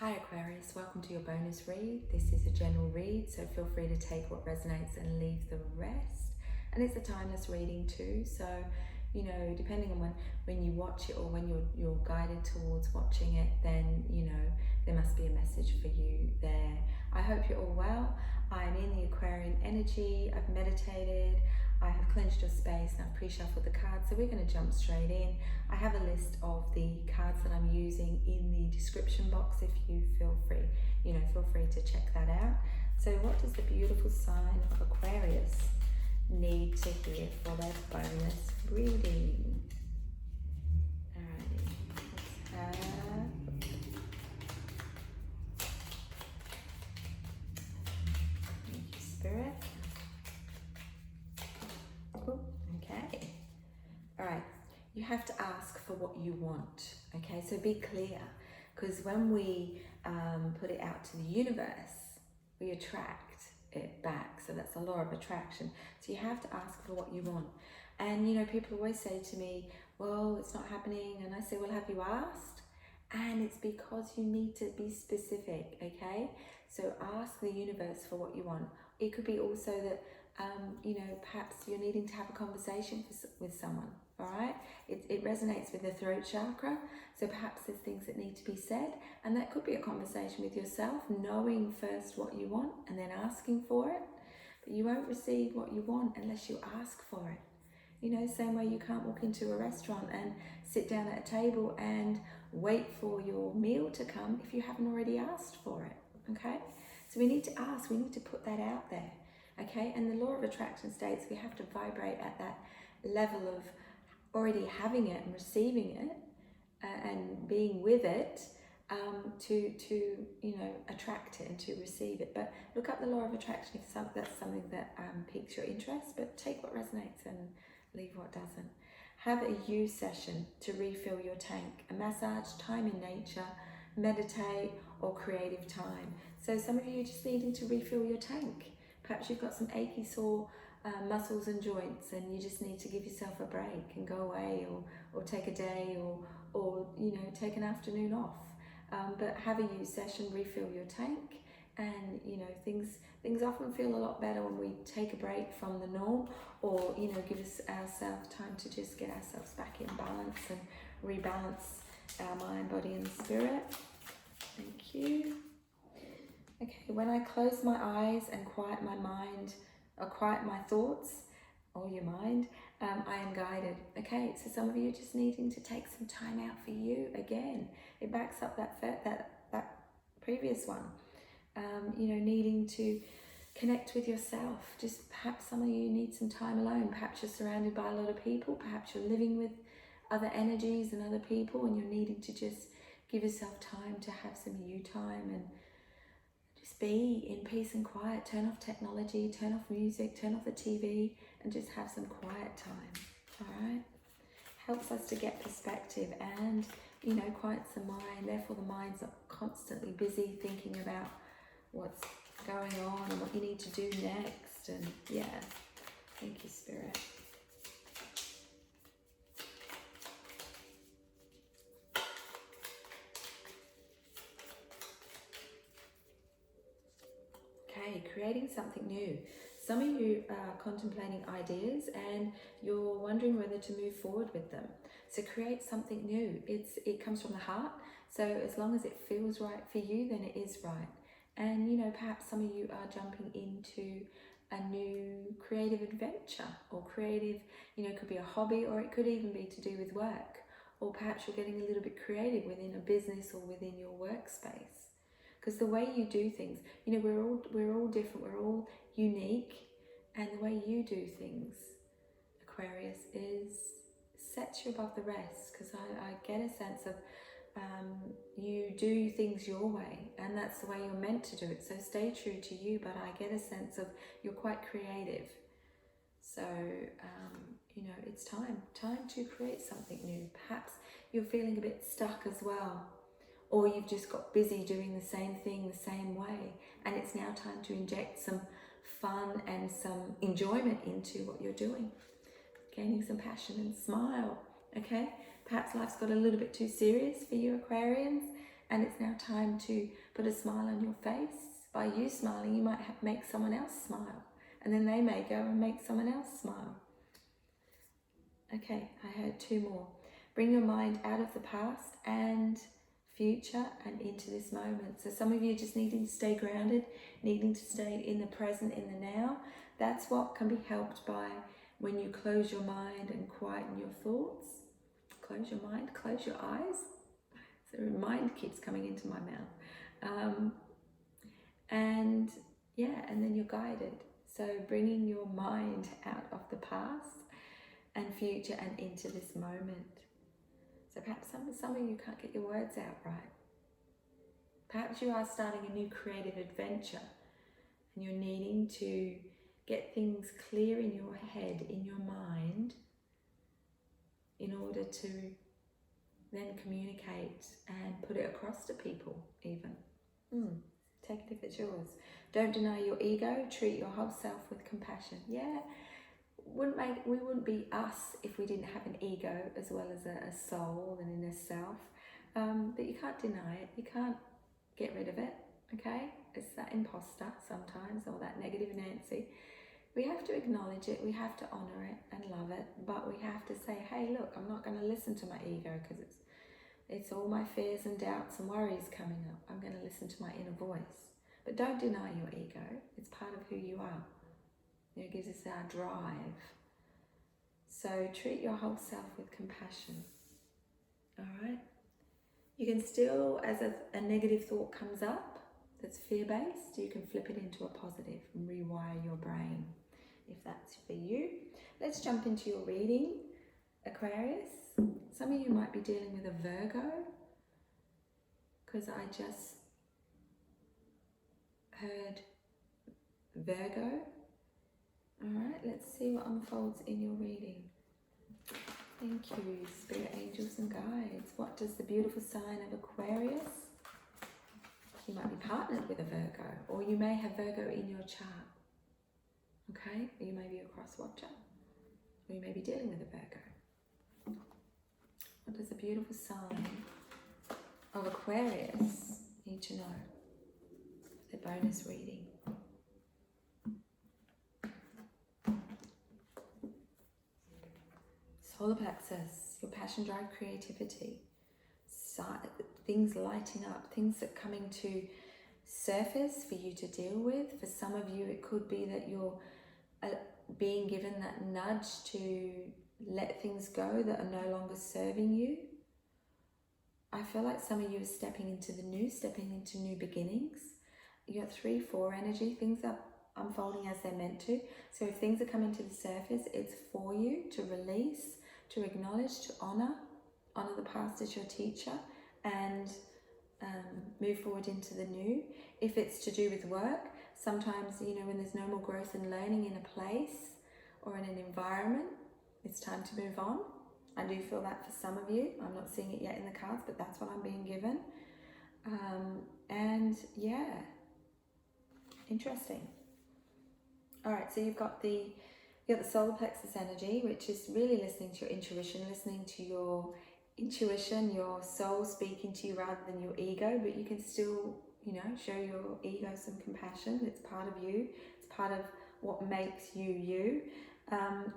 Hi Aquarius, welcome to your bonus read. This is a general read, so feel free to take what resonates and leave the rest. And it's a timeless reading too, so you know, depending on when you watch it or when you're guided towards watching it, then you know there must be a message for you there. I hope you're all well. I'm in the Aquarian energy. I've meditated. I have cleansed your space and I've pre-shuffled the cards, so we're going to jump straight in. I have a list of the cards that I'm using in the description box if you feel free to check that out. So what does the beautiful sign of Aquarius need to hear for their bonus reading? Alrighty, let's have... Thank you, Spirit. Okay. Alright, you have to ask for what you want, okay? So be clear, because when we put it out to the universe, we attract it back. So that's the law of attraction. So you have to ask for what you want. And you know, people always say to me, well, it's not happening. And I say, well, have you asked? And it's because you need to be specific, okay? So ask the universe for what you want. It could be also that you know, perhaps you're needing to have a conversation with someone, all right? It resonates with the throat chakra, so perhaps there's things that need to be said, and that could be a conversation with yourself, knowing first what you want and then asking for it. But you won't receive what you want unless you ask for it. You know, same way you can't walk into a restaurant and sit down at a table and wait for your meal to come if you haven't already asked for it, okay? So we need to ask, we need to put that out there. Okay, and the law of attraction states we have to vibrate at that level of already having it and receiving it and being with it to you know, attract it and to receive it. But look up the law of attraction if that's something that piques your interest, but take what resonates and leave what doesn't. Have a you session to refill your tank, a massage, time in nature, meditate, or creative time. So some of you are just needing to refill your tank. Perhaps you've got some achy, sore muscles and joints and you just need to give yourself a break and go away or take a day or you know, take an afternoon off. But have a you session, refill your tank, and you know, things often feel a lot better when we take a break from the norm, or you know, give ourselves time to just get ourselves back in balance and rebalance our mind, body and spirit. Thank you. Okay, when I close my eyes and quiet my mind, or quiet my thoughts, or your mind, I am guided. Okay, so some of you are just needing to take some time out for you again. It backs up that previous one. You know, needing to connect with yourself. Just perhaps some of you need some time alone. Perhaps you're surrounded by a lot of people. Perhaps you're living with other energies and other people, and you're needing to just give yourself time to have some you time and just be in peace and quiet. Turn off technology, turn off music, turn off the TV, and just have some quiet time, all right? Helps us to get perspective and, you know, quiets the mind. Therefore, the mind's not constantly busy thinking about what's going on and what you need to do next. And yeah, thank you, Spirit. Okay, creating something new. Some of you are contemplating ideas and you're wondering whether to move forward with them. So create something new. It comes from the heart. So as long as it feels right for you, then it is right. And you know, perhaps some of you are jumping into a new creative adventure or creative, you know, it could be a hobby or it could even be to do with work. Or perhaps you're getting a little bit creative within a business or within your workspace. Because the way you do things, you know, we're all different, we're all unique, and the way you do things, Aquarius, sets you above the rest. Because I get a sense of you do things your way, and that's the way you're meant to do it. So stay true to you, but I get a sense of you're quite creative. So you know, it's time to create something new. Perhaps you're feeling a bit stuck as well. Or you've just got busy doing the same thing the same way, and it's now time to inject some fun and some enjoyment into what you're doing. Gaining some passion and smile, okay? Perhaps life's got a little bit too serious for you Aquarians, and it's now time to put a smile on your face. By you smiling, you might make someone else smile, and then they may go and make someone else smile. Okay, I heard 2 more. Bring your mind out of the past and future and into this moment. So some of you just needing to stay grounded, needing to stay in the present, in the now. That's what can be helped by when you close your mind and quieten your thoughts. Close your mind, close your eyes. So mind keeps coming into my mouth. And then you're guided. So bringing your mind out of the past and future and into this moment. So perhaps some of you can't get your words out right. Perhaps you are starting a new creative adventure and you're needing to get things clear in your head, in your mind, in order to then communicate and put it across to people even. Take it if it's yours. Don't deny your ego, treat your whole self with compassion. Yeah, we wouldn't be us if we didn't have an ego as well as a soul and inner self. But you can't deny it, you can't get rid of it, okay? It's that imposter sometimes, or that negative Nancy. We have to acknowledge it, we have to honour it and love it, but we have to say, hey look, I'm not going to listen to my ego because it's all my fears and doubts and worries coming up. I'm going to listen to my inner voice. But don't deny your ego, it's part of who you are. It gives us our drive. So treat your whole self with compassion. Alright? You can still, as a negative thought comes up that's fear-based, you can flip it into a positive and rewire your brain, if that's for you. Let's jump into your reading, Aquarius. Some of you might be dealing with a Virgo, because I just heard Virgo. Alright, let's see what unfolds in your reading. Thank you, Spirit Angels and Guides. What does the beautiful sign of Aquarius? You might be partnered with a Virgo, or you may have Virgo in your chart. Okay, or you may be a cross-watcher, or you may be dealing with a Virgo. What does the beautiful sign of Aquarius need to know? The bonus reading. Solar plexus, your passion, drive, creativity, things lighting up, things that are coming to surface for you to deal with. For some of you, it could be that you're being given that nudge to let things go that are no longer serving you. I feel like some of you are stepping into the new, stepping into new beginnings. You got 3-4 energy, things are unfolding as they're meant to. So if things are coming to the surface, it's for you to release, to acknowledge, to honour the past as your teacher, and move forward into the new. If it's to do with work, sometimes, when there's no more growth and learning in a place or in an environment, it's time to move on. I do feel that for some of you. I'm not seeing it yet in the cards, but that's what I'm being given. And yeah, interesting. All right, so you've got the solar plexus energy, which is really listening to your intuition, listening to your intuition, your soul speaking to you rather than your ego, but you can still, show your ego some compassion. It's part of you. It's part of what makes you you.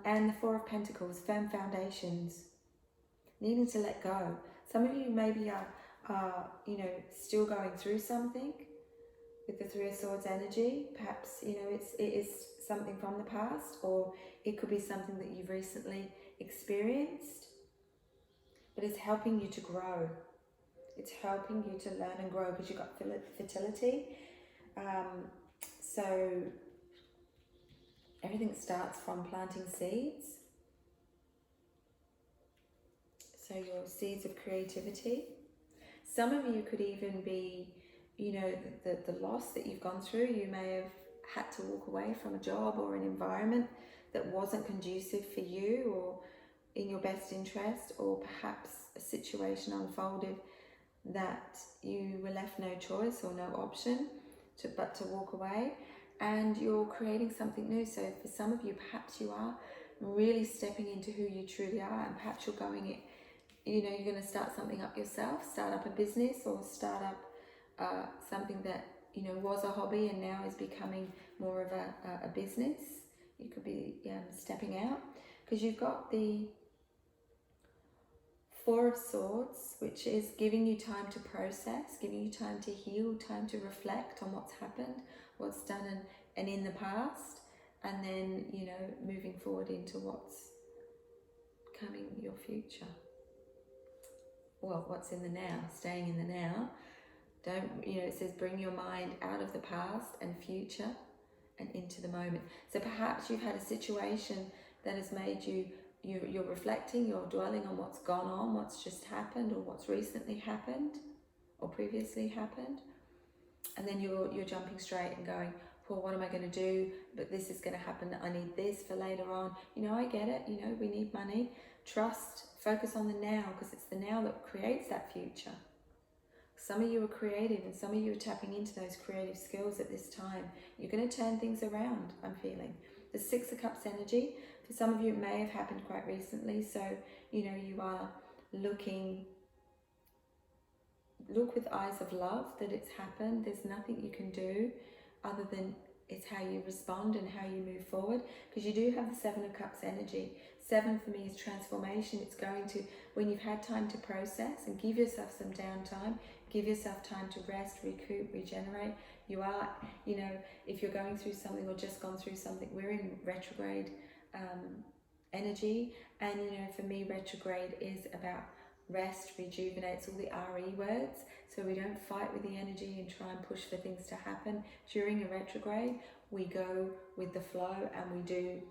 And the 4 of Pentacles, firm foundations, needing to let go. Some of you maybe are still going through something with the 3 of Swords energy. Perhaps, it is something from the past, or it could be something that you've recently experienced, but it's helping you to grow. It's helping you to learn and grow because you've got fertility. So everything starts from planting seeds. So your seeds of creativity. Some of you could even be, the loss that you've gone through. You may have had to walk away from a job or an environment that wasn't conducive for you or in your best interest, or perhaps a situation unfolded that you were left no choice or no option but to walk away, and you're creating something new. So for some of you, perhaps you are really stepping into who you truly are, and perhaps you're going you know, you're going to start something up yourself, start up a business, or start up something that, you know, was a hobby and now is becoming more of a business. You could be stepping out, because you've got the Four of Swords, which is giving you time to process, giving you time to heal, time to reflect on what's happened, what's done and in the past, and then, you know, moving forward into what's coming, your future. Well, what's in the now, staying in the now. Don't, you know, it says bring your mind out of the past and future and into the moment. So perhaps you've had a situation that has made you're reflecting, you're dwelling on what's gone on, what's just happened, or what's recently happened or previously happened, and then you're jumping straight and going, well, what am I going to do? But this is going to happen. I need this for later on. You know, I get it. You know, we need money. Trust. Focus on the now, because it's the now that creates that future. Some of you are creative, and some of you are tapping into those creative skills at this time. You're going to turn things around, I'm feeling. The Six of Cups energy, for some of you, it may have happened quite recently. So, you know, you are look with eyes of love that it's happened. There's nothing you can do other than it's how you respond and how you move forward, because you do have the Seven of Cups energy. Seven for me is transformation. It's going to, when you've had time to process and give yourself some downtime, give yourself time to rest, recoup, regenerate. You are, you know, if you're going through something or just gone through something, we're in retrograde energy. And, you know, for me, retrograde is about rest, rejuvenates, all the RE words. So we don't fight with the energy and try and push for things to happen. During a retrograde, we go with the flow, and we do,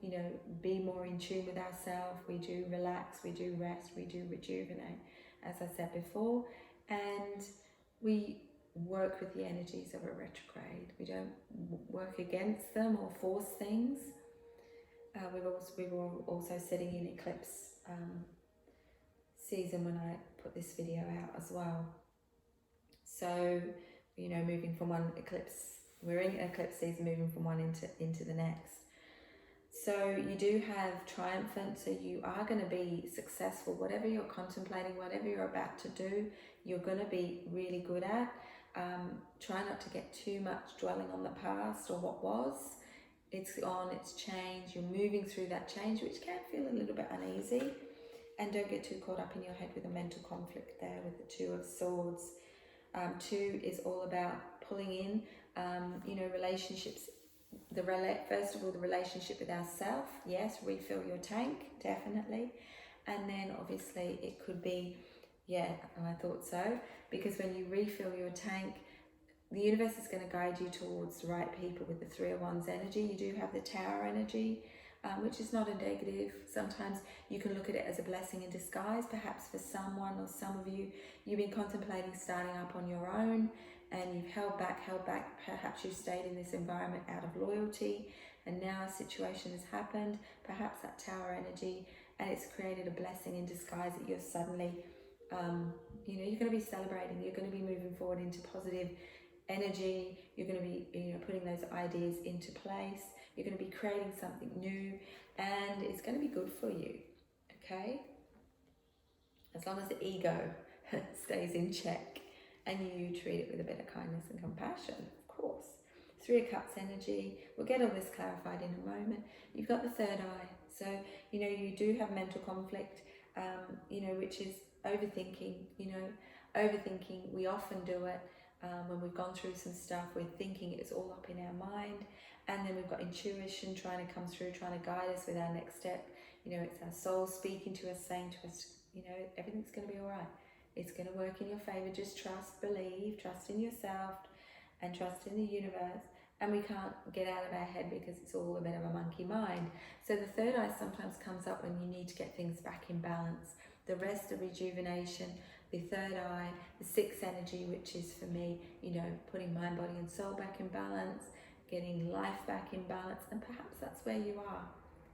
you know, be more in tune with ourselves. We do relax, we do rest, we do rejuvenate, as I said before. And we work with the energies of a retrograde. We don't work against them or force things. We were also sitting in eclipse season when I put this video out as well. So, you know, moving from one eclipse, we're in eclipse season, moving from one into the next. So you do have triumphant, so you are going to be successful. Whatever you're contemplating, whatever you're about to do, you're going to be really good at. Try not to get too much dwelling on the past or what was. It's on, it's changed. You're moving through that change, which can feel a little bit uneasy. And don't get too caught up in your head with a mental conflict there with the Two of Swords. Two is all about pulling in, you know, relationships. First of all, the relationship with ourselves. Yes, refill your tank, definitely. And then obviously it could be, yeah, I thought so. Because when you refill your tank, the universe is going to guide you towards the right people with the Three of Wands energy. You do have the Tower energy, which is not a negative. Sometimes you can look at it as a blessing in disguise. Perhaps for someone or some of you, you've been contemplating starting up on your own and you've held back. Perhaps you've stayed in this environment out of loyalty, and now a situation has happened, perhaps that Tower energy, and it's created a blessing in disguise that you're suddenly, you know, you're going to be celebrating. You're going to be moving forward into positive energy. You're going to be, you know, putting those ideas into place. You're going to be creating something new, and it's going to be good for you, okay? As long as the ego stays in check and you treat it with a bit of kindness and compassion, of course. Three of Cups energy. We'll get all this clarified in a moment. You've got the third eye. So, you know, you do have mental conflict, you know, which is overthinking, you know. Overthinking, we often do it when we've gone through some stuff. We're thinking it's all up in our mind. And then we've got intuition trying to come through, trying to guide us with our next step. You know, it's our soul speaking to us, saying to us, you know, everything's going to be all right. It's going to work in your favor. Just trust, believe, trust in yourself and trust in the universe. And we can't get out of our head because it's all a bit of a monkey mind. So the third eye sometimes comes up when you need to get things back in balance. The rest of rejuvenation, the third eye, the sixth energy, which is for me, you know, putting mind, body and soul back in balance, getting life back in balance. And perhaps that's where you are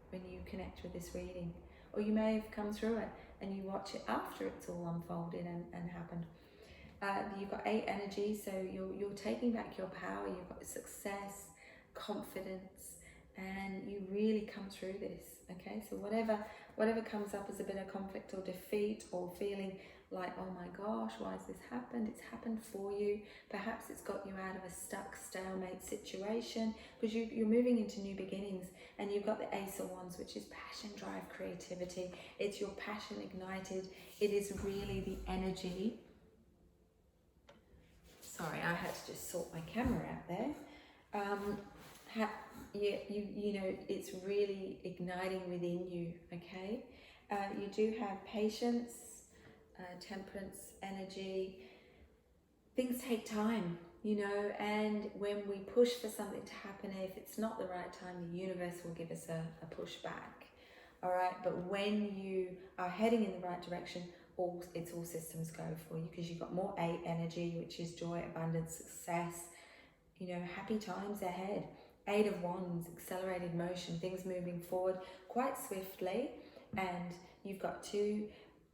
when you connect with this reading. Or you may have come through it and you watch it after it's all unfolded and happened. You've got 8 energy, so you're taking back your power. You've got success, confidence, and you really come through this, okay? So whatever whatever comes up as a bit of conflict or defeat, or feeling like, oh my gosh, why has this happened? It's happened for you. Perhaps it's got you out of a stuck stalemate situation, because you're moving into new beginnings, and you've got the Ace of Wands, which is passion, drive, creativity. It's your passion ignited. It is really the energy. Sorry, I had to just sort my camera out there. You know, it's really igniting within you, okay? You do have patience, temperance, energy. Things take time, you know, and when we push for something to happen, if it's not the right time, the universe will give us a push back, all right? But when you are heading in the right direction, it's all systems go for you, because you've got more 8 energy, which is joy, abundance, success, you know, happy times ahead. 8 of Wands, accelerated motion, things moving forward quite swiftly, and you've got 2,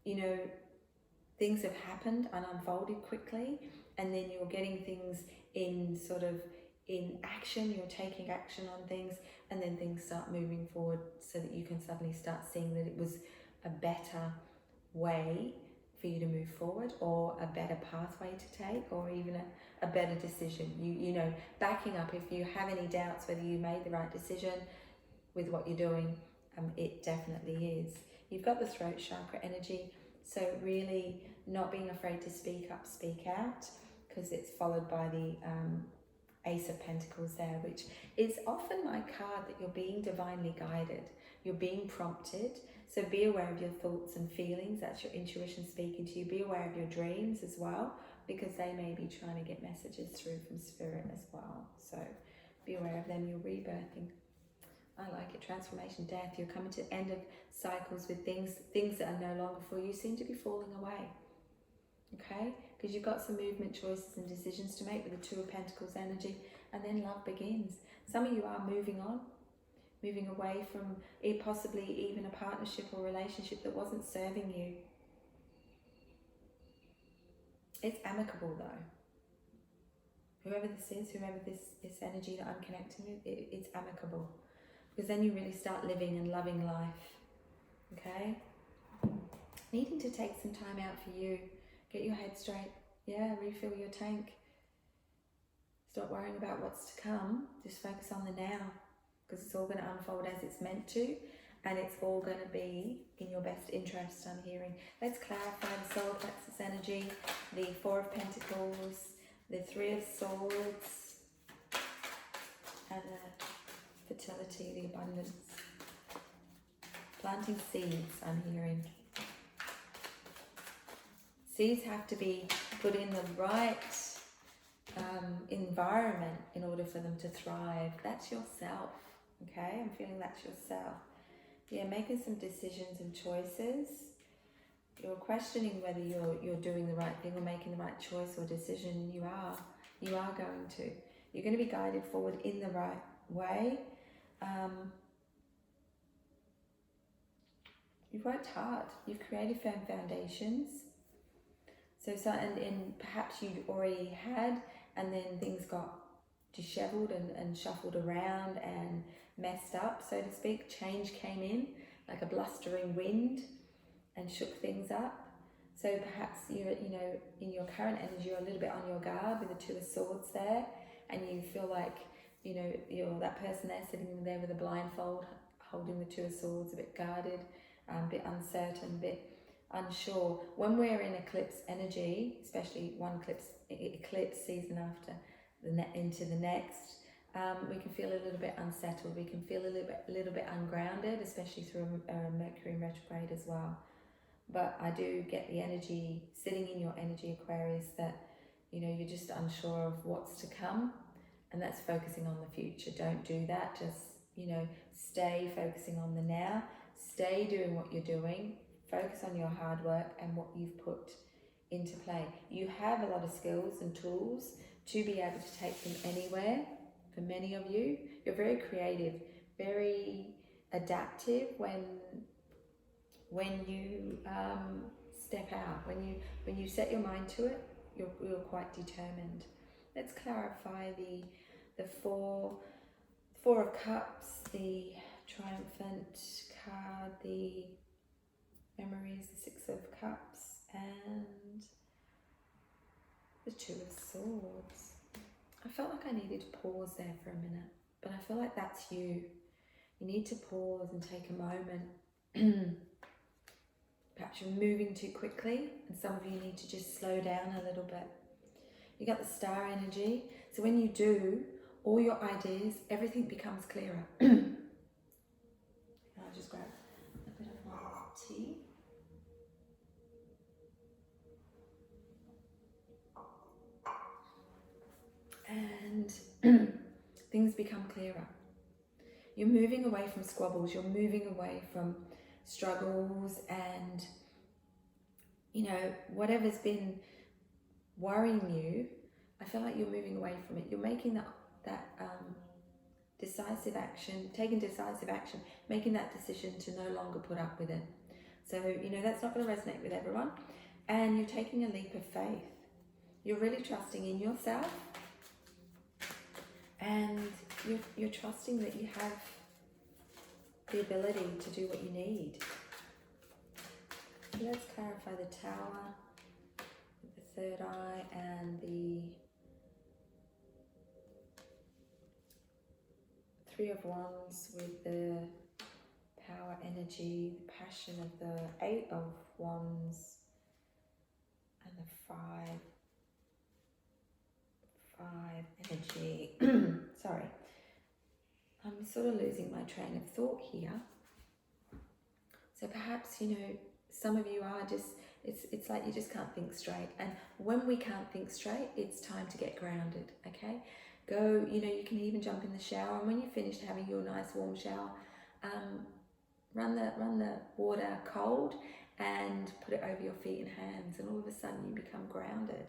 you know, things have happened and unfolded quickly, and then you're getting things in action, you're taking action on things, and then things start moving forward, so that you can suddenly start seeing that it was a better way for you to move forward, or a better pathway to take, or even a better decision. You know, backing up, if you have any doubts whether you made the right decision with what you're doing, it definitely is. You've got the throat chakra energy, so really not being afraid to speak up, speak out, because it's followed by the Ace of Pentacles there, which is often my card that you're being divinely guided, you're being prompted. So be aware of your thoughts and feelings. That's your intuition speaking to you. Be aware of your dreams as well, because they may be trying to get messages through from spirit as well. So be aware of them. You're rebirthing. I like it. Transformation, death. You're coming to the end of cycles with things that are no longer for you seem to be falling away. Okay? Because you've got some movement, choices and decisions to make with the 2 of Pentacles energy, and then love begins. Some of you are moving on, moving away from possibly even a partnership or relationship that wasn't serving you. It's amicable though. Whoever this is, whoever this energy that I'm connecting with, it's amicable. Because then you really start living and loving life. Okay? Needing to take some time out for you. Get your head straight. Yeah, refill your tank. Stop worrying about what's to come. Just focus on the now. Because it's all going to unfold as it's meant to, and it's all going to be in your best interest, I'm hearing. Let's clarify the solar plexus energy, the 4 of Pentacles, the 3 of Swords, and the fertility, the abundance. Planting seeds, I'm hearing. Seeds have to be put in the right environment in order for them to thrive. That's yourself. Okay, I'm feeling that's yourself. Yeah, making some decisions and choices. You're questioning whether you're doing the right thing or making the right choice or decision. You are going to. You're going to be guided forward in the right way. You've worked hard. You've created firm foundations. And perhaps you already had, and then things got disheveled and shuffled around and messed up, so to speak. Change came in like a blustering wind and shook things up. So perhaps you're, in your current energy, you're a little bit on your guard with the 2 of Swords there, and you feel like, you're that person there sitting there with a blindfold, holding the 2 of Swords, a bit guarded, a bit uncertain, a bit unsure. When we're in eclipse energy, especially one eclipse season after into the next, we can feel a little bit unsettled. We can feel a little bit ungrounded, especially through Mercury in retrograde as well. But I do get the energy sitting in your energy, Aquarius, that you're just unsure of what's to come, and that's focusing on the future. Don't do that. Just stay focusing on the now. Stay doing what you're doing. Focus on your hard work and what you've put into play. You have a lot of skills and tools to be able to take them anywhere. For many of you, you're very creative, very adaptive when you step out. When you set your mind to it, you're quite determined. Let's clarify the four of Cups, the triumphant card, the Memories, the Six of Cups, and the Two of Swords. I felt like I needed to pause there for a minute, but I feel like that's you. You need to pause and take a moment. Perhaps you're moving too quickly, and some of you need to just slow down a little bit. You got the star energy, so when you do, all your ideas, everything becomes clearer. I'll just grab a bit of my tea. And things become clearer. You're moving away from squabbles, you're moving away from struggles and, you know, whatever's been worrying you. I feel like you're moving away from it. You're making that decisive action, taking decisive action, making that decision to no longer put up with it. So, you know, that's not going to resonate with everyone. And you're taking a leap of faith. You're really trusting in yourself. And you're trusting that you have the ability to do what you need. Let's clarify the Tower, the Third Eye, and the Three of Wands with the power energy, the passion of the Eight of Wands, and the five energy. Sorry, I'm sort of losing my train of thought here. So perhaps, you know, some of you are just, it's like you just can't think straight. And when we can't think straight, it's time to get grounded, okay? Go, you know, you can even jump in the shower, and when you're finished having your nice warm shower, run the water cold and put it over your feet and hands, and all of a sudden you become grounded.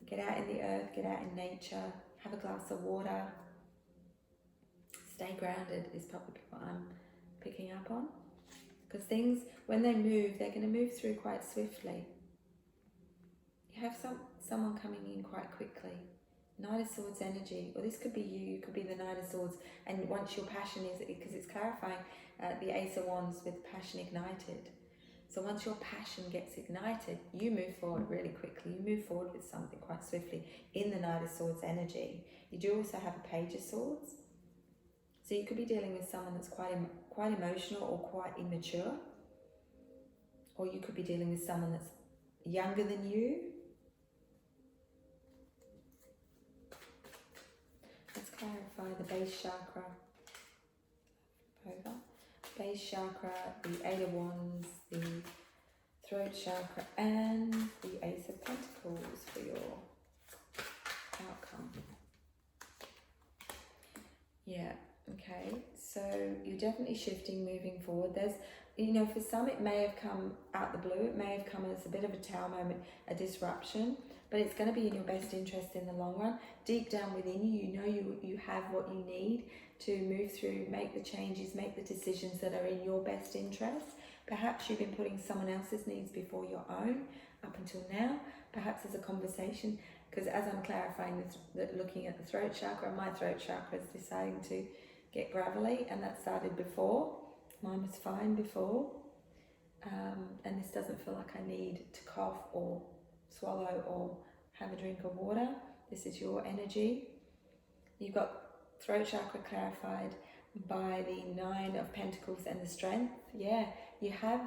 Get out in the earth, get out in nature, have a glass of water. Stay grounded is probably what I'm picking up on. Because things, when they move, they're going to move through quite swiftly. You have someone coming in quite quickly. Knight of Swords energy, or this could be you could be the Knight of Swords, and once your passion is, because it's clarifying the Ace of Wands with passion ignited. So once your passion gets ignited, you move forward really quickly. You move forward with something quite swiftly in the Knight of Swords energy. You do also have a Page of Swords. So you could be dealing with someone that's quite emotional or quite immature. Or you could be dealing with someone that's younger than you. Let's clarify the base chakra. Over. Base chakra, the Eight of Wands, the throat chakra, and the Ace of Pentacles for your outcome. Yeah, okay, so you're definitely shifting, moving forward. There's, you know, for some it may have come out the blue, it may have come as a bit of a Tower moment, a disruption, but it's going to be in your best interest in the long run. Deep down within you, you know you have what you need to move through, make the changes, make the decisions that are in your best interest. Perhaps you've been putting someone else's needs before your own up until now. Perhaps there's a conversation, because as I'm clarifying this, looking at the throat chakra, my throat chakra is deciding to get gravelly, and that started before. Mine was fine before. And this doesn't feel like I need to cough or swallow or have a drink of water. This is your energy. You've got throat chakra clarified by the Nine of Pentacles and the Strength. Yeah, you have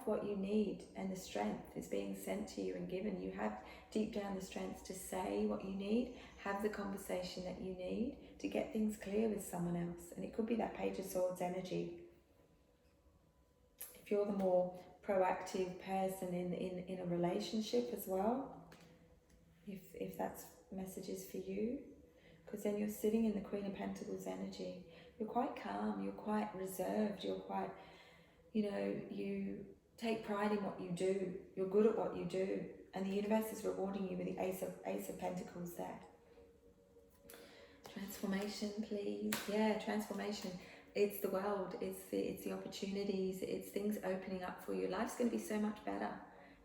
what you need, and the strength is being sent to you and given. You have deep down the strength to say what you need, have the conversation that you need to get things clear with someone else. And it could be that Page of Swords energy. If you're the more proactive person in a relationship as well, if that's messages for you, because then you're sitting in the Queen of Pentacles energy. You're quite calm, you're quite reserved, you're quite, you know, you take pride in what you do, you're good at what you do, and the universe is rewarding you with the Ace of Pentacles there. Transformation, please. Yeah, transformation. It's the world, it's the opportunities, it's things opening up for you. Life's going to be so much better.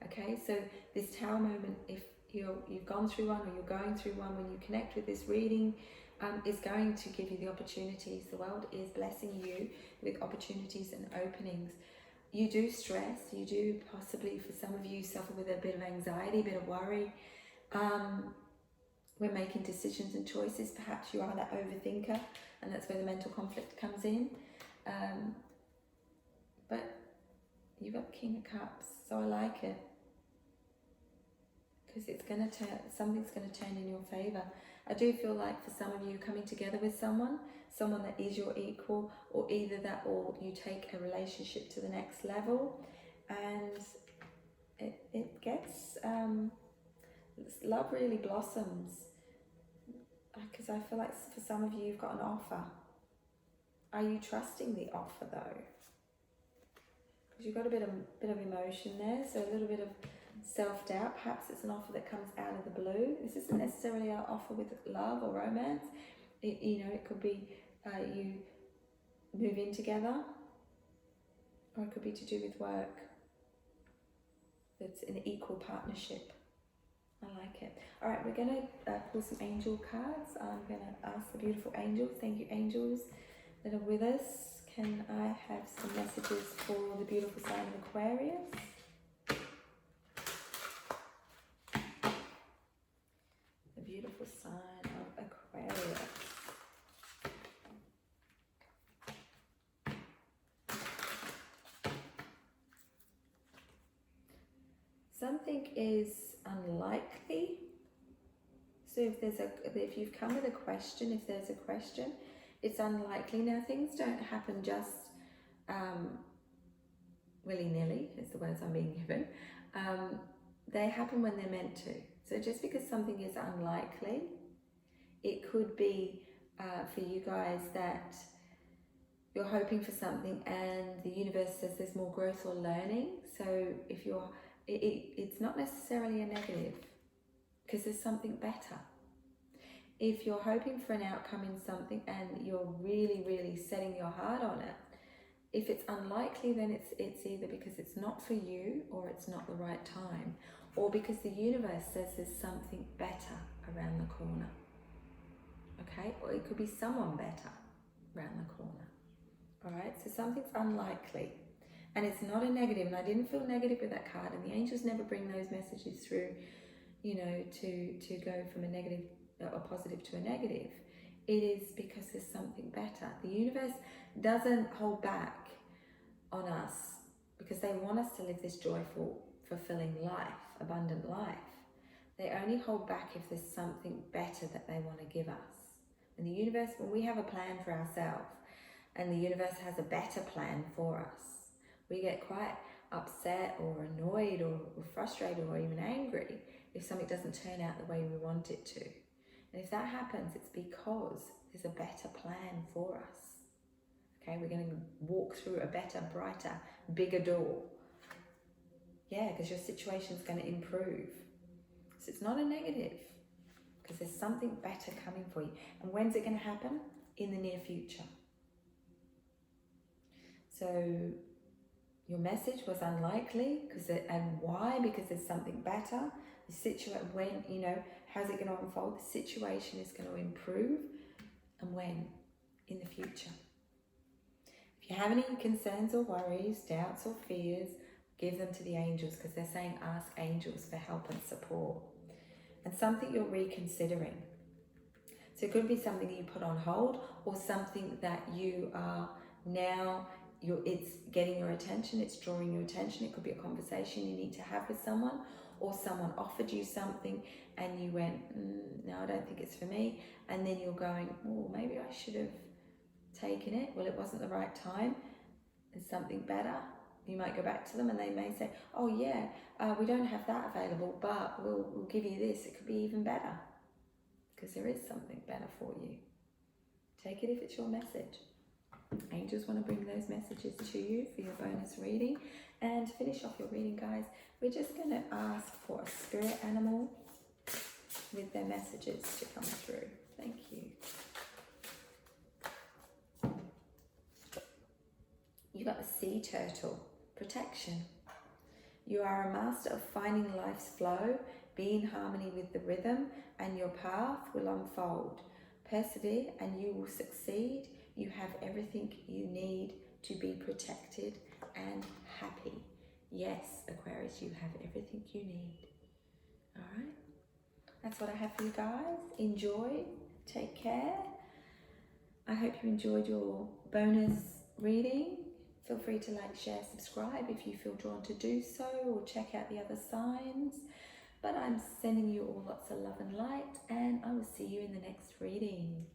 Okay, so this Tower moment, if you've gone through one, or you're going through one, when you connect with this reading, is going to give you the opportunities. The world is blessing you with opportunities and openings. you do stress, you do possibly, for some of you, suffer with a bit of anxiety, a bit of worry. We're making decisions and choices. Perhaps you are that overthinker, and that's where the mental conflict comes in. But you've got King of Cups, so I like it. Because it's going to turn, something's going to turn in your favour. I do feel like for some of you coming together with someone that is your equal, or either that or you take a relationship to the next level, and it gets, love really blossoms. Because I feel like for some of you, you've got an offer. Are you trusting the offer though? Because you've got a bit of emotion there, so a little bit of self-doubt. Perhaps it's an offer that comes out of the blue. This isn't necessarily an offer with love or romance. It could be you move in together, or it could be to do with work. It's an equal partnership. I like it. All right, we're going to pull some angel cards. I'm going to ask the beautiful angels. Thank you, angels that are with us. Can I have some messages for the beautiful sign of Aquarius? The beautiful sign of Aquarius. Something is unlikely. So if you've come with a question, if there's a question, it's unlikely. Now, things don't happen just willy-nilly, is the words I'm being given. They happen when they're meant to. So just because something is unlikely, it could be for you guys that you're hoping for something and the universe says there's more growth or learning. So if you're, it's not necessarily a negative, because there's something better. If you're hoping for an outcome in something and you're really, really setting your heart on it, if it's unlikely, then it's either because it's not for you, or it's not the right time, or because the universe says there's something better around the corner. Okay? Or it could be someone better around the corner. All right? So something's unlikely. And it's not a negative. And I didn't feel negative with that card. And the angels never bring those messages through, to go from a negative or positive to a negative. It is because there's something better. The universe doesn't hold back on us because they want us to live this joyful, fulfilling life, abundant life. They only hold back if there's something better that they want to give us. And the universe, when we have a plan for ourselves and the universe has a better plan for us, we get quite upset or annoyed or frustrated or even angry if something doesn't turn out the way we want it to. And if that happens, it's because there's a better plan for us. Okay, we're going to walk through a better, brighter, bigger door. Yeah, because your situation's going to improve. So it's not a negative, because there's something better coming for you. And when's it going to happen? In the near future. So your message was unlikely, and why? Because there's something better. The situation, when, how's it going to unfold? The situation is going to improve. And when? In the future. If you have any concerns or worries, doubts or fears, give them to the angels, because they're saying ask angels for help and support. And something you're reconsidering. So it could be something that you put on hold, or something that you are now, it's getting your attention, it's drawing your attention. It could be a conversation you need to have with someone, or someone offered you something and you went, no, I don't think it's for me. And then you're going, oh, maybe I should have taken it. Well, it wasn't the right time. There's something better. You might go back to them and they may say, oh yeah, we don't have that available, but we'll give you this. It could be even better, because there is something better for you. Take it if it's your message. Angels want to bring those messages to you for your bonus reading. And to finish off your reading, guys, we're just going to ask for a spirit animal with their messages to come through. Thank you. You got the sea turtle. Protection. You are a master of finding life's flow. Be in harmony with the rhythm, and your path will unfold. Persevere and you will succeed. You have everything you need to be protected and happy. Yes, Aquarius, you have everything you need. All right, that's what I have for you guys. Enjoy, take care. I hope you enjoyed your bonus reading. Feel free to like, share, subscribe if you feel drawn to do so, or check out the other signs. But I'm sending you all lots of love and light, and I will see you in the next reading.